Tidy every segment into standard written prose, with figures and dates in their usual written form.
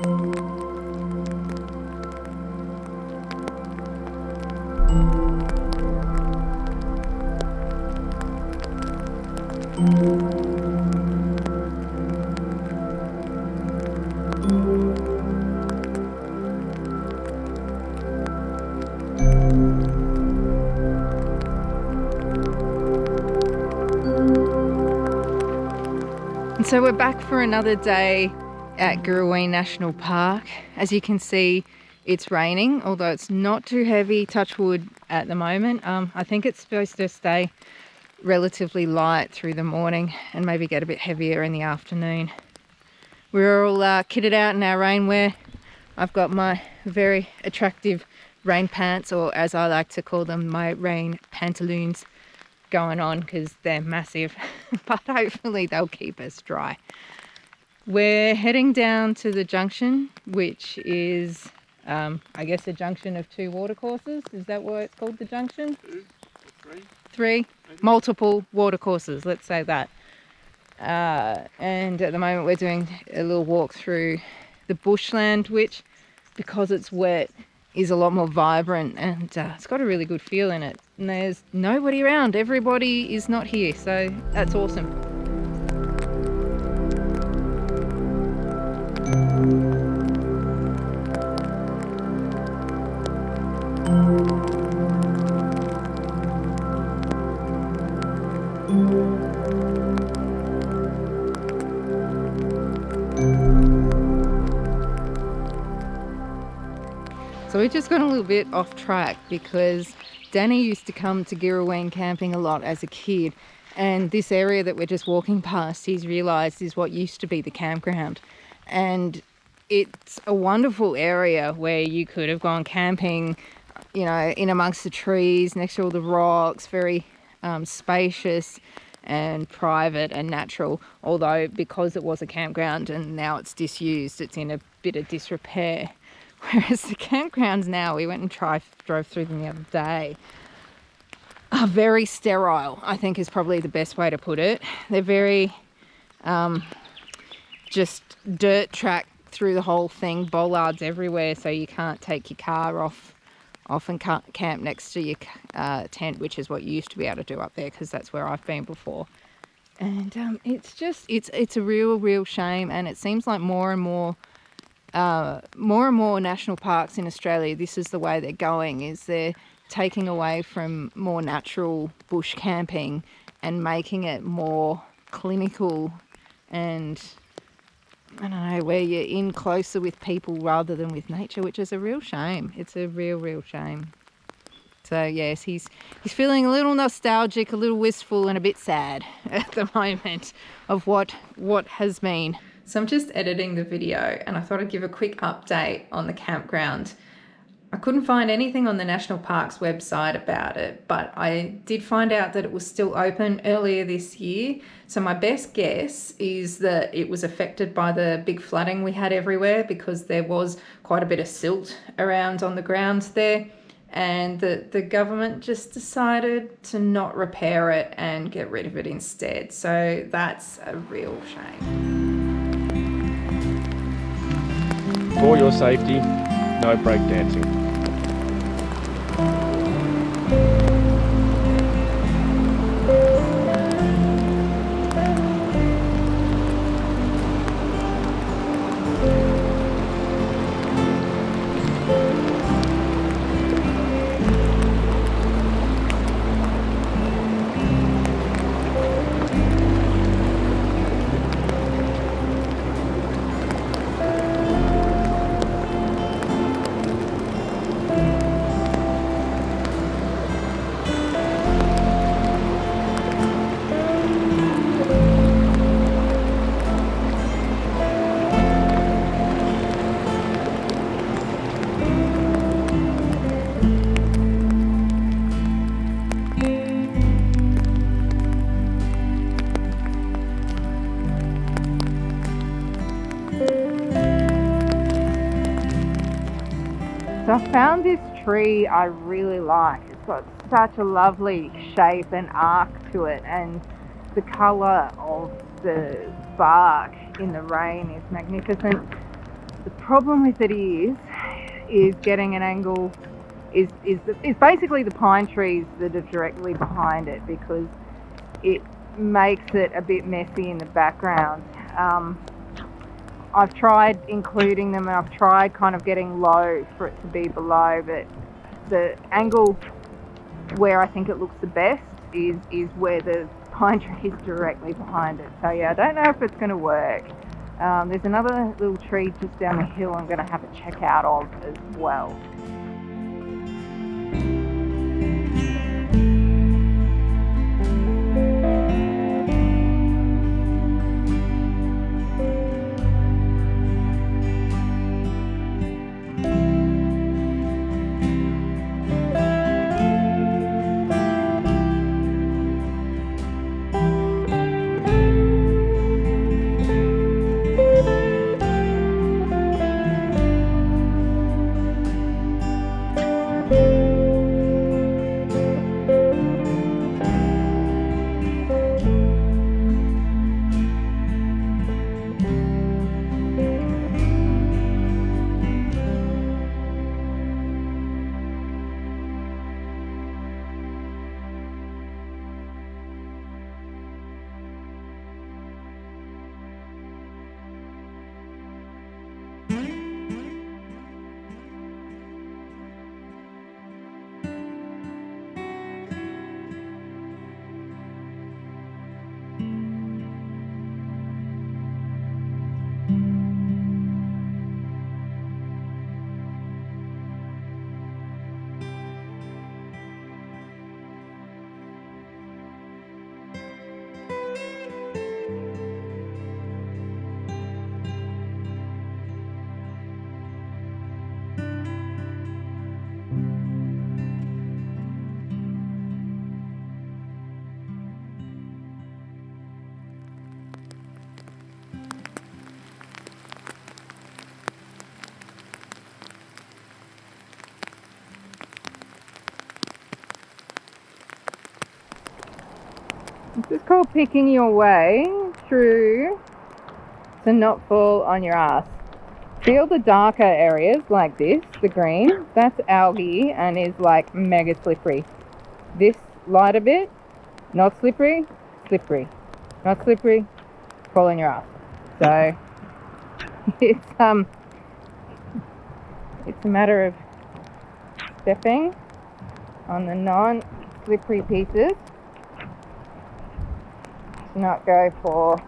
And so we're back for another day at Girraween National Park. As you can see, it's raining, although it's not too heavy, touch wood, at the moment. I think it's supposed to stay relatively light through the morning and maybe get a bit heavier in the afternoon. We're all kitted out in our rainwear. I've got my very attractive rain pants, or as I like to call them, my rain pantaloons, going on because they're massive, but hopefully they'll keep us dry. We're heading down to the junction, which is I guess a junction of two watercourses. Is that what it's called, the junction? Three? Multiple watercourses, let's say that. And at the moment we're doing a little walk through the bushland, which, because it's wet, is a lot more vibrant, and it's got a really good feel in it. And there's nobody around, everybody is not here, so that's awesome. So we just got a little bit off track because Danny used to come to Girraween camping a lot as a kid, and this area that we're just walking past, he's realised, is what used to be the campground. And it's a wonderful area where you could have gone camping, you know, in amongst the trees, next to all the rocks, very spacious and private and natural, although because it was a campground and now it's disused, it's in a bit of disrepair. Whereas the campgrounds now, we went and drove through them the other day, are very sterile, I think is probably the best way to put it. They're very just dirt track through the whole thing, bollards everywhere, so you can't take your car off and camp next to your tent, which is what you used to be able to do up there, because that's where I've been before. And it's a real shame, and it seems like more and more national parks in Australia, this is the way they're going, is they're taking away from more natural bush camping and making it more clinical and, I don't know, where you're in closer with people rather than with nature, which is a real shame. It's a real shame. So yes, he's feeling a little nostalgic, a little wistful, and a bit sad at the moment of what has been. So I'm just editing the video, and I thought I'd give a quick update on the campground. I couldn't find anything on the National Parks website about it, but I did find out that it was still open earlier this year. So my best guess is that it was affected by the big flooding we had everywhere, because there was quite a bit of silt around on the grounds there, and the government just decided to not repair it and get rid of it instead. So that's a real shame. For your safety, no breakdancing. So I found this tree I really like. It's got such a lovely shape and arc to it, and the colour of the bark in the rain is magnificent. The problem with it is getting an angle is basically the pine trees that are directly behind it, because it makes it a bit messy in the background. I've tried including them, and I've tried kind of getting low for it to be below, but the angle where I think it looks the best is where the pine tree is directly behind it. So yeah, I don't know if it's going to work. There's another little tree just down the hill I'm going to have a check out of as well. This is called picking your way through to not fall on your ass. Feel the darker areas like this, the green, that's algae and is like mega slippery. This lighter bit, not slippery, slippery. Not slippery, fall on your ass. So it's a matter of stepping on the non-slippery pieces. Not go for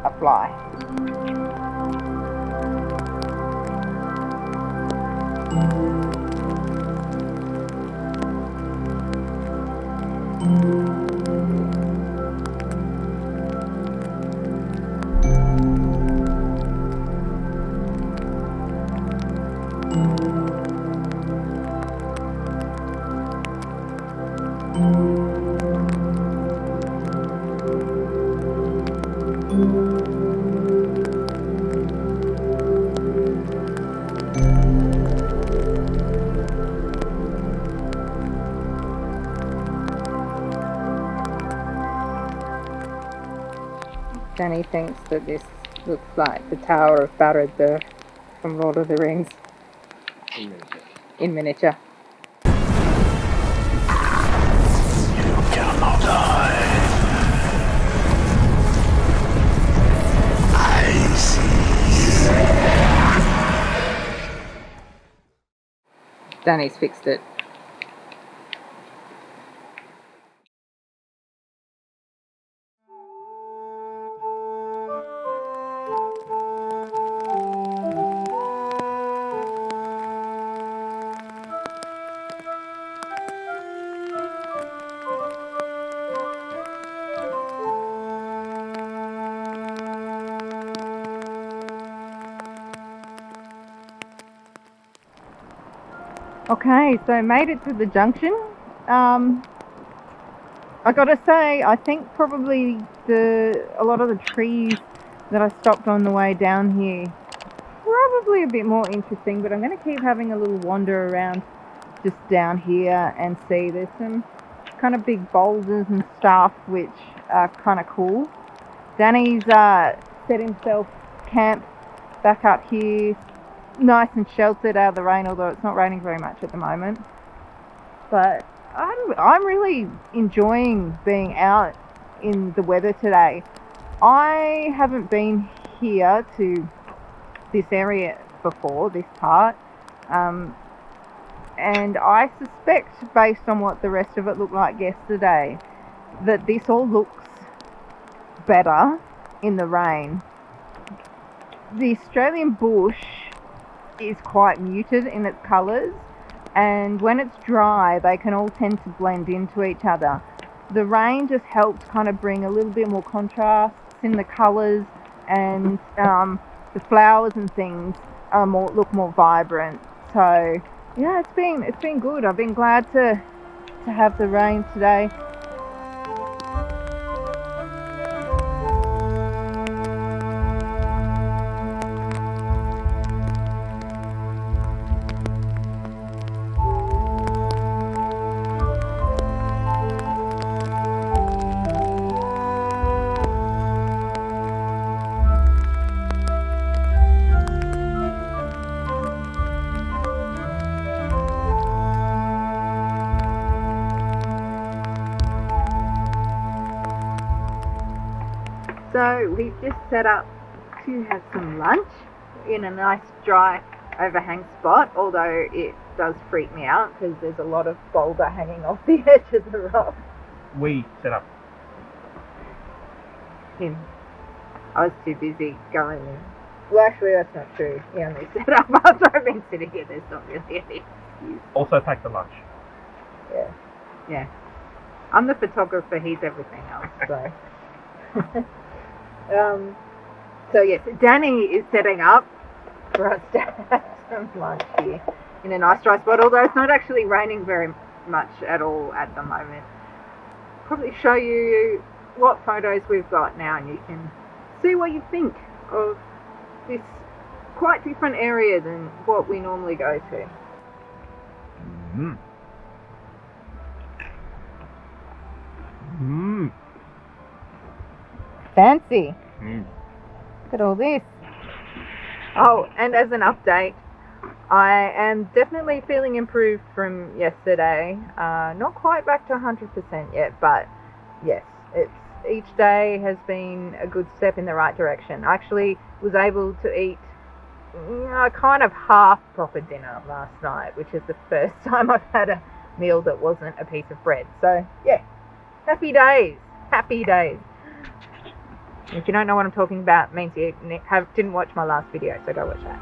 a fly. Danny thinks that this looks like the Tower of Barad from Lord of the Rings. In miniature. You cannot hide. I see you. Danny's fixed it. Okay, so made it to the junction. I gotta say, I think probably a lot of the trees that I stopped on the way down here probably a bit more interesting, but I'm gonna keep having a little wander around just down here and see. There's some kind of big boulders and stuff which are kind of cool. Danny's set himself camp back up here, nice and sheltered out of the rain, although it's not raining very much at the moment. But I'm really enjoying being out in the weather today. I haven't been here to this area before, this part, and I suspect, based on what the rest of it looked like yesterday, that this all looks better in the rain. The Australian bush is quite muted in its colours, and when it's dry they can all tend to blend into each other. The rain just helps kind of bring a little bit more contrast in the colours, and the flowers and things look more vibrant. So yeah, it's been good. I've been glad to have the rain today. So we've just set up to have some lunch in a nice dry overhang spot, although it does freak me out because there's a lot of boulder hanging off the edge of the rock. We set up. Him. I was too busy going in. Well, actually that's not true. He only set up after I've been sitting here. There's not really any excuse. Also pack the lunch. Yeah. I'm the photographer, he's everything else, so... So yes, Danny is setting up for us to have some lunch here in a nice dry spot, although it's not actually raining very much at all at the moment. Probably show you what photos we've got now and you can see what you think of this quite different area than what we normally go to. Mm. Mm. Fancy. Mm. Look at all this. Oh, and as an update, I am definitely feeling improved from yesterday. Not quite back to 100% yet, but yes, each day has been a good step in the right direction. I actually was able to eat a kind of half proper dinner last night, which is the first time I've had a meal that wasn't a piece of bread. So yeah, happy days, happy days. If you don't know what I'm talking about, it means you didn't watch my last video, so go watch that.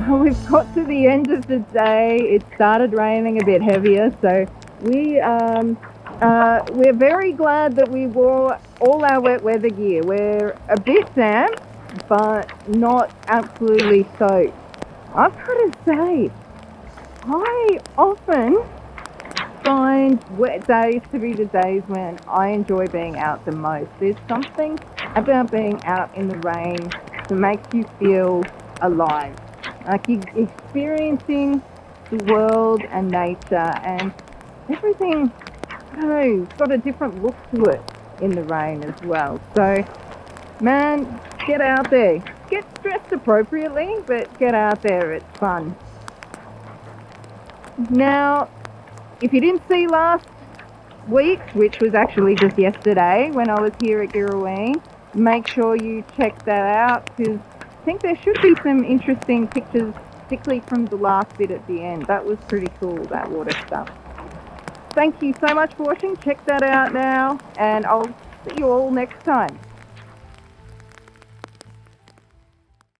We've got to the end of the day. It started raining a bit heavier, so we're very glad that we wore all our wet weather gear. We're a bit damp, but not absolutely soaked. I've got to say, I often find wet days to be the days when I enjoy being out the most. There's something about being out in the rain that makes you feel alive. Like you're experiencing the world and nature and everything, I don't know, it's got a different look to it in the rain as well. So, man, get out there. Get dressed appropriately, but get out there, it's fun. Now, if you didn't see last week, which was actually just yesterday when I was here at Girraween, make sure you check that out because I think there should be some interesting pictures, particularly from the last bit at the end. That was pretty cool, that water stuff. Thank you so much for watching. Check that out now, and I'll see you all next time.